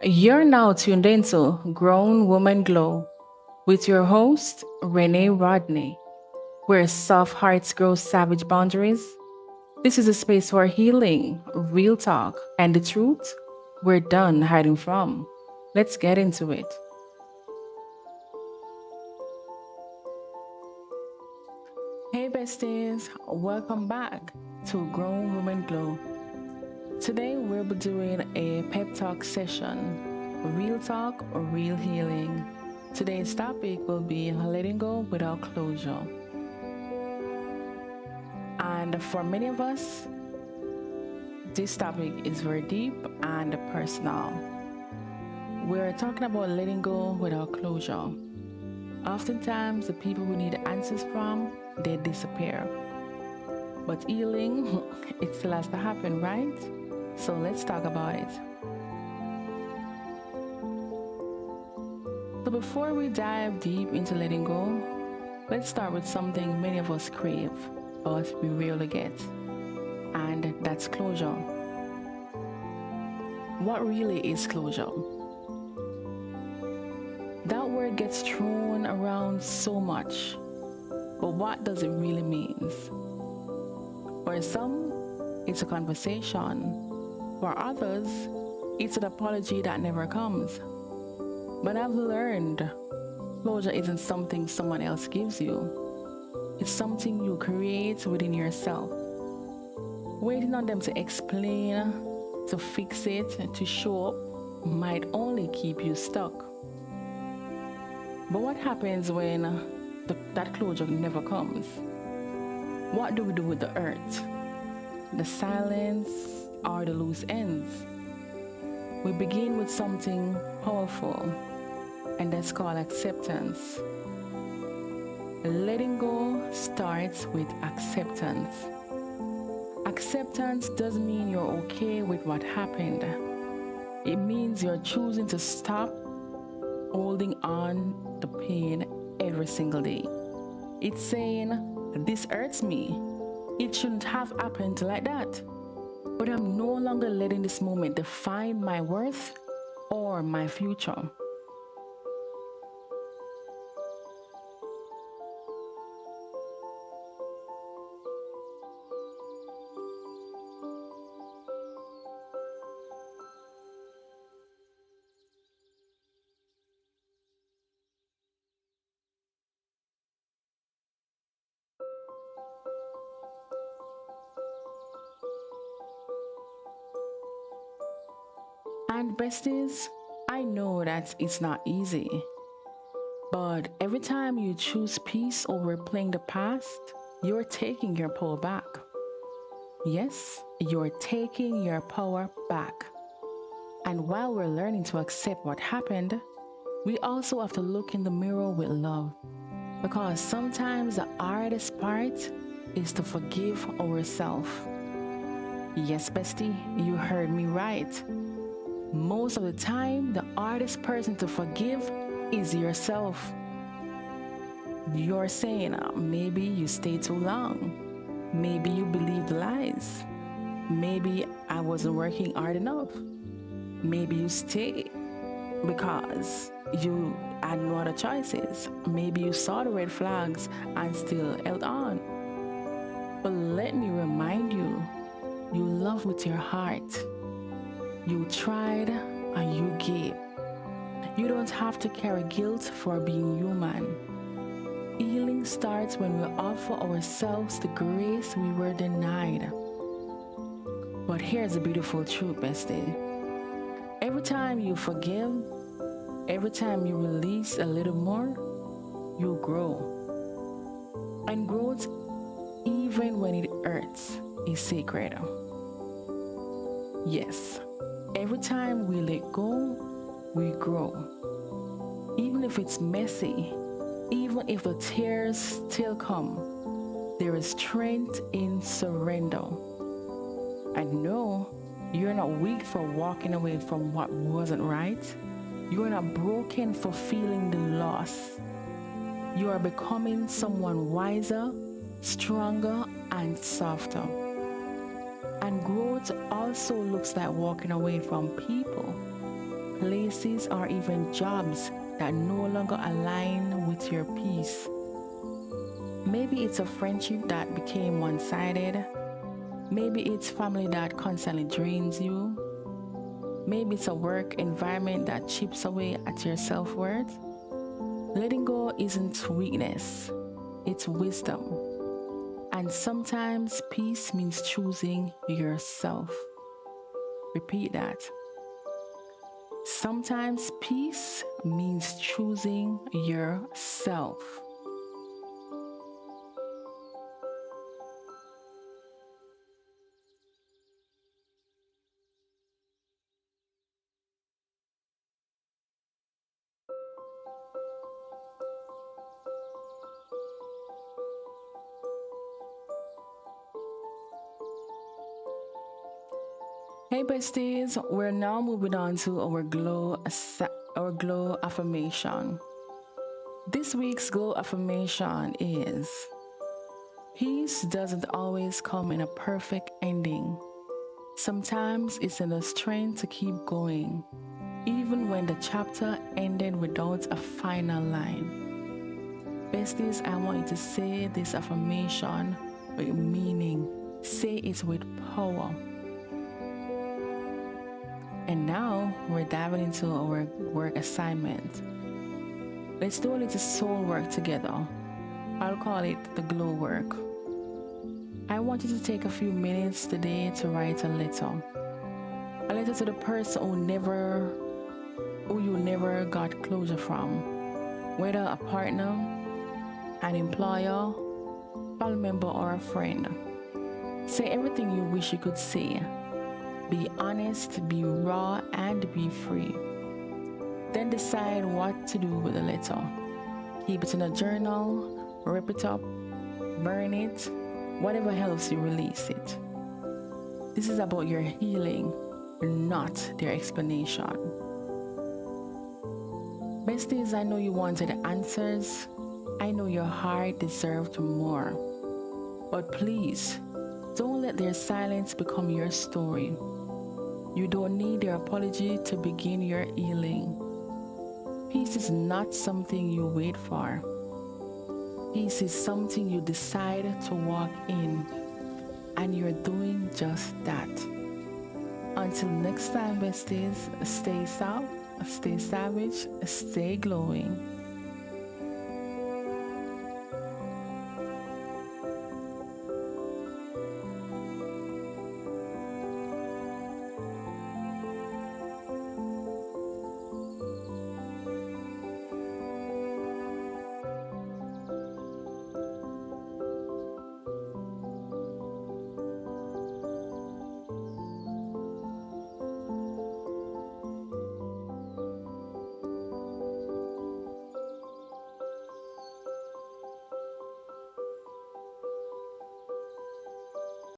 You're now tuned into Grown Woman Glow with your host, Renee Rodney, where soft hearts grow savage boundaries. This is a space for healing, real talk, and the truth we're done hiding from. Let's get into it. Hey, besties, welcome back to Grown Woman Glow. Today, we'll be doing a pep talk session, real talk or real healing. Today's topic will be letting go without closure. And for many of us, this topic is very deep and personal. We're talking about letting go without closure. Oftentimes, the people we need answers from, they disappear. But healing, it still has to happen, right? So let's talk about it. So before we dive deep into letting go, let's start with something many of us crave, but we rarely get, and that's closure. What really is closure? That word gets thrown around so much, but what does it really mean? For some, it's a conversation. For others, it's an apology that never comes. But I've learned closure isn't something someone else gives you. It's something you create within yourself. Waiting on them to explain, to fix it, to show up might only keep you stuck. But what happens when that closure never comes? What do we do with the hurt? The silence or the loose ends? We begin with something powerful, and that's called acceptance. Letting go starts with acceptance. Acceptance doesn't mean you're okay with what happened. It means you're choosing to stop holding on to pain every single day. It's saying, this hurts me. It shouldn't have happened like that. But I'm no longer letting this moment define my worth or my future. And besties, I know that it's not easy. But every time you choose peace over playing the past, you're taking your power back. Yes, you're taking your power back. And while we're learning to accept what happened, we also have to look in the mirror with love. Because sometimes the hardest part is to forgive ourselves. Yes, bestie, you heard me right. Most of the time, the hardest person to forgive is yourself. You're saying, maybe you stayed too long. Maybe you believed lies. Maybe I wasn't working hard enough. Maybe you stayed because you had no other choices. Maybe you saw the red flags and still held on. But let me remind you, you love with your heart. You tried and you gave. You don't have to carry guilt for being human. Healing starts when we offer ourselves the grace we were denied. But here's the beautiful truth, bestie. Every time you forgive, every time you release a little more, you grow. And growth, even when it hurts, is sacred. Yes, every time we let go, we grow. Even if it's messy, even if the tears still come, there is strength in surrender. And no, you're not weak for walking away from what wasn't right. You are not broken for feeling the loss. You are becoming someone wiser, stronger, and softer. And growth also looks like walking away from people places, or even jobs that no longer align with your peace. Maybe it's a friendship that became one sided. Maybe it's family that constantly drains you. Maybe it's a work environment that chips away at your self worth. Letting go isn't weakness, it's wisdom. And sometimes peace means choosing yourself. Repeat that. Sometimes peace means choosing yourself. Hey besties, we're now moving on to our glow affirmation. This week's glow affirmation is: peace doesn't always come in a perfect ending. Sometimes it's in the strength to keep going, even when the chapter ended without a final line. Besties, I want you to say this affirmation with meaning. Say it with power. And now we're diving into our work assignment. Let's do a little soul work together. I'll call it the glow work. I want you to take a few minutes today to write a letter. A letter to the person who you never got closure from. Whether a partner, an employer, family member, or a friend. Say everything you wish you could say. Be honest, be raw, and be free. Then decide what to do with the letter. Keep it in a journal, rip it up, burn it, whatever helps you release it. This is about your healing, not their explanation. Besties, I know you wanted answers. I know your heart deserved more. But please, don't let their silence become your story. You don't need their apology to begin your healing. Peace is not something you wait for. Peace is something you decide to walk in. And you're doing just that. Until next time, besties, stay soft, stay savage, stay glowing.